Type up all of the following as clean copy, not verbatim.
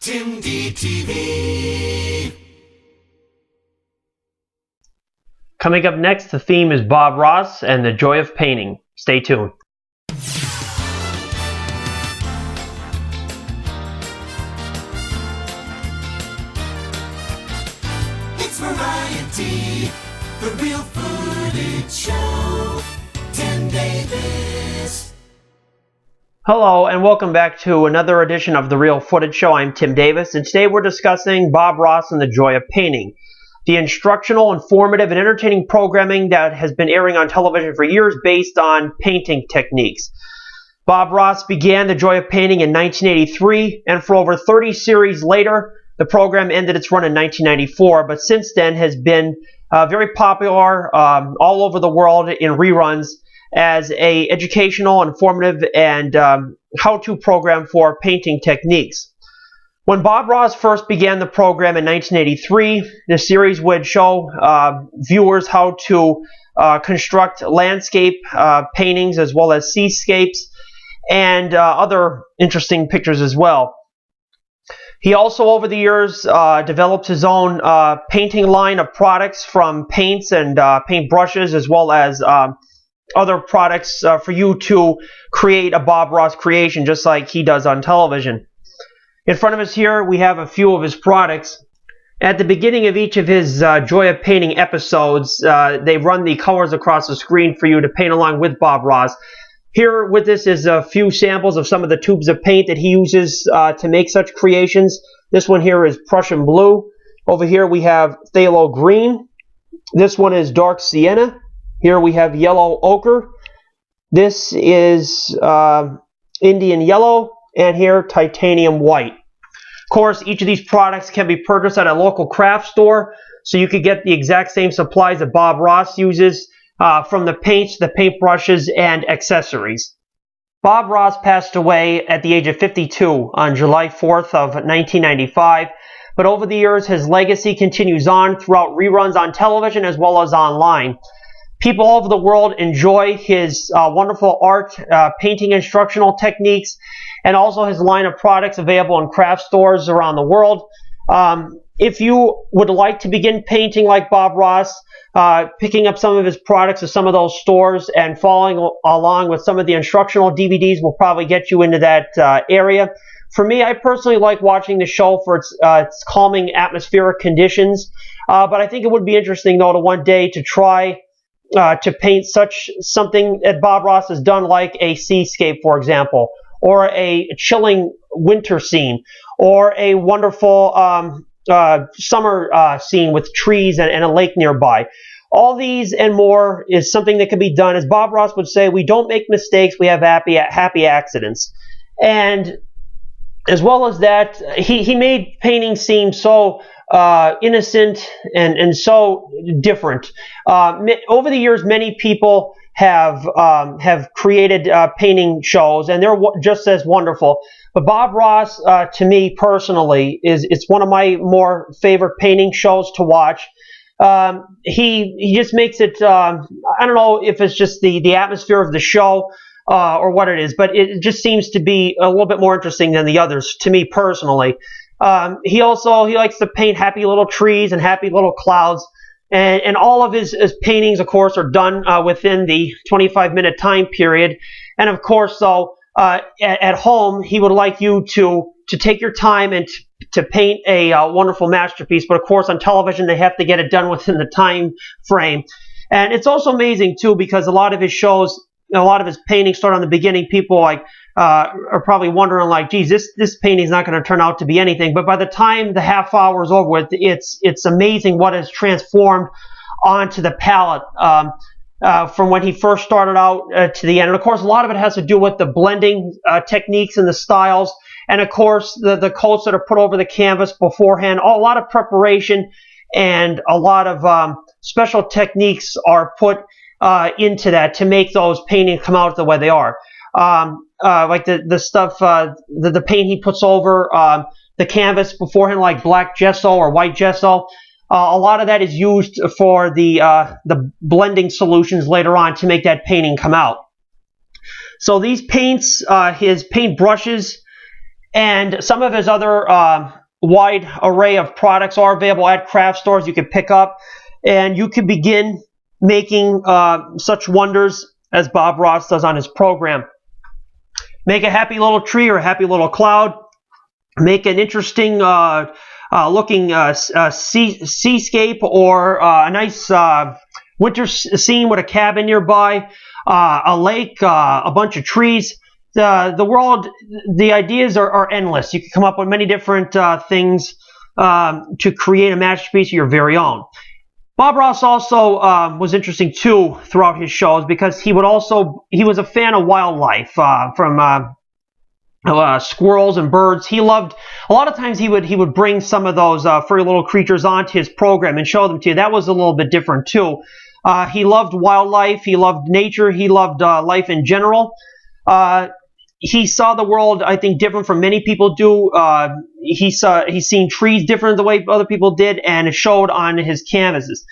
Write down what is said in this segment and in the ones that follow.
Tim DTV. Coming up next, the theme is Bob Ross and the joy of painting. Stay tuned. It's variety, the real footage show. Tim Davis. Hello and welcome back to another edition of The Real Footage Show. I'm Tim Davis, and today we're discussing Bob Ross and the joy of painting. The instructional, informative, and entertaining programming that has been airing on television for years based on painting techniques. Bob Ross began The Joy of Painting in 1983, and for over 30 series later, the program ended its run in 1994, but since then has been very popular all over the world in reruns as a educational, informative, and how-to program for painting techniques. When Bob Ross first began the program in 1983, the series would show viewers how to construct landscape paintings as well as seascapes and other interesting pictures as well. He also, over the years, developed his own painting line of products, from paints and paint brushes, as well as other products for you to create a Bob Ross creation, just like he does on television. In front of us here, we have a few of his products. At the beginning of each of his Joy of Painting episodes, they run the colors across the screen for you to paint along with Bob Ross. Here with us is a few samples of some of the tubes of paint that he uses to make such creations. This one here is Prussian blue. Over here we have phthalo green. This one is dark sienna. Here we have yellow ochre. This is Indian yellow, and here titanium white. Of course, each of these products can be purchased at a local craft store, so you could get the exact same supplies that Bob Ross uses, from the paints, the paintbrushes, and accessories. Bob Ross passed away at the age of 52 on July 4th of 1995, but over the years his legacy continues on throughout reruns on television as well as online. People all over the world enjoy his wonderful art, painting instructional techniques, and also his line of products available in craft stores around the world. If you would like to begin painting like Bob Ross, picking up some of his products at some of those stores and following along with some of the instructional DVDs will probably get you into that area. For me, I personally like watching the show for its calming atmospheric conditions, but I think it would be interesting, though, to one day to try to paint something that Bob Ross has done, like a seascape, for example, or a chilling winter scene, or a wonderful summer scene with trees and a lake nearby. All these and more is something that can be done. As Bob Ross would say, we don't make mistakes, we have happy accidents. And as well as that, he made painting seem so innocent and so different. Over the years, many people have created painting shows, and they're just as wonderful. But Bob Ross, to me personally, it's one of my more favorite painting shows to watch. He just makes it. I don't know if it's just the atmosphere of the show or what it is, but it just seems to be a little bit more interesting than the others to me personally. He likes to paint happy little trees and happy little clouds, and all of his paintings, of course, are done within the 25-minute time period. And of course, though, at home, he would like you to take your time and to paint a wonderful masterpiece. But of course, on television, they have to get it done within the time frame. And it's also amazing too, because a lot of his shows, a lot of his paintings start on the beginning. People are probably wondering, like, geez, this painting is not going to turn out to be anything. But by the time the half hour is over with, it's amazing what has transformed onto the palette from when he first started out to the end. And of course, a lot of it has to do with the blending techniques and the styles, and of course the coats that are put over the canvas beforehand. A lot of preparation and a lot of special techniques are put into that to make those paintings come out the way they are. Like the stuff, the paint he puts over the canvas beforehand, like black gesso or white gesso. A lot of that is used for the blending solutions later on to make that painting come out. So these paints, his paint brushes And some of his other wide array of products are available at craft stores you can pick up, and you can begin making such wonders as Bob Ross does on his program. Make a happy little tree or a happy little cloud. Make an interesting looking seascape or a nice winter scene with a cabin nearby, a lake, a bunch of trees. The world, the ideas are endless. You can come up with many different things to create a masterpiece of your very own. Bob Ross also was interesting too throughout his shows because he was a fan of wildlife, from squirrels and birds. He loved, a lot of times he would bring some of those furry little creatures onto his program and show them to you. That was a little bit different too. He loved wildlife. He loved nature. He loved life in general. He saw the world, I think, different from many people do. He's seen trees different the way other people did, and it showed on his canvases.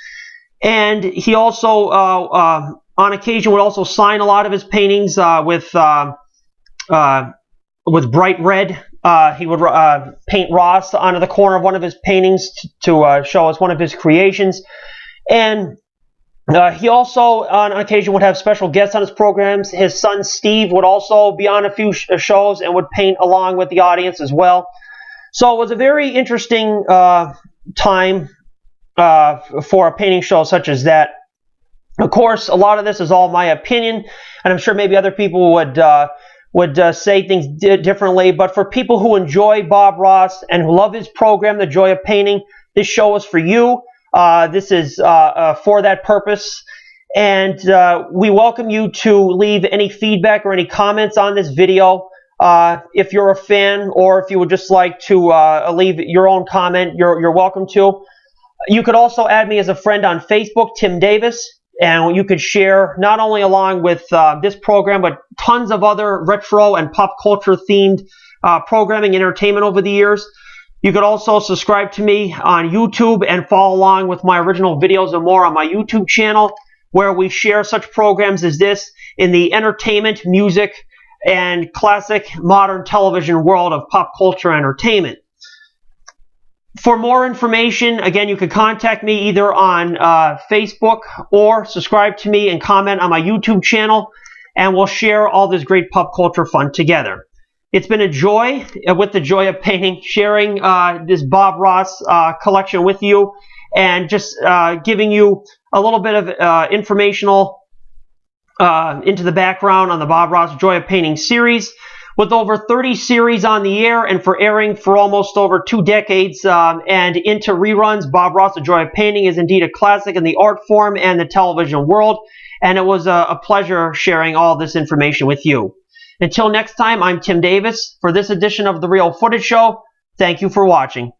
And he also, on occasion, would also sign a lot of his paintings with bright red. He would paint Ross onto the corner of one of his paintings to show us one of his creations. And he also, on occasion, would have special guests on his programs. His son, Steve, would also be on a few shows and would paint along with the audience as well. So it was a very interesting time for a painting show such as that. Of course, a lot of this is all my opinion, and I'm sure maybe other people would say things differently. But for people who enjoy Bob Ross and who love his program, The Joy of Painting, this show is for you. This is for that purpose, and we welcome you to leave any feedback or any comments on this video. If you're a fan, or if you would just like to leave your own comment, you're welcome to. You could also add me as a friend on Facebook, Tim Davis, and you could share not only along with this program, but tons of other retro and pop culture themed programming and entertainment over the years. You could also subscribe to me on YouTube and follow along with my original videos and more on my YouTube channel, where we share such programs as this in the entertainment, music, and classic modern television world of pop culture entertainment. For more information, again, you can contact me either on Facebook or subscribe to me and comment on my YouTube channel, and we'll share all this great pop culture fun together. It's been a joy, with The Joy of Painting, sharing this Bob Ross collection with you, and just giving you a little bit of informational into the background on the Bob Ross Joy of Painting series. With over 30 series on the air and for airing for almost over 2 decades and into reruns, Bob Ross The Joy of Painting is indeed a classic in the art form and the television world, and it was a pleasure sharing all this information with you. Until next time, I'm Tim Davis. For this edition of The Real Footage Show, thank you for watching.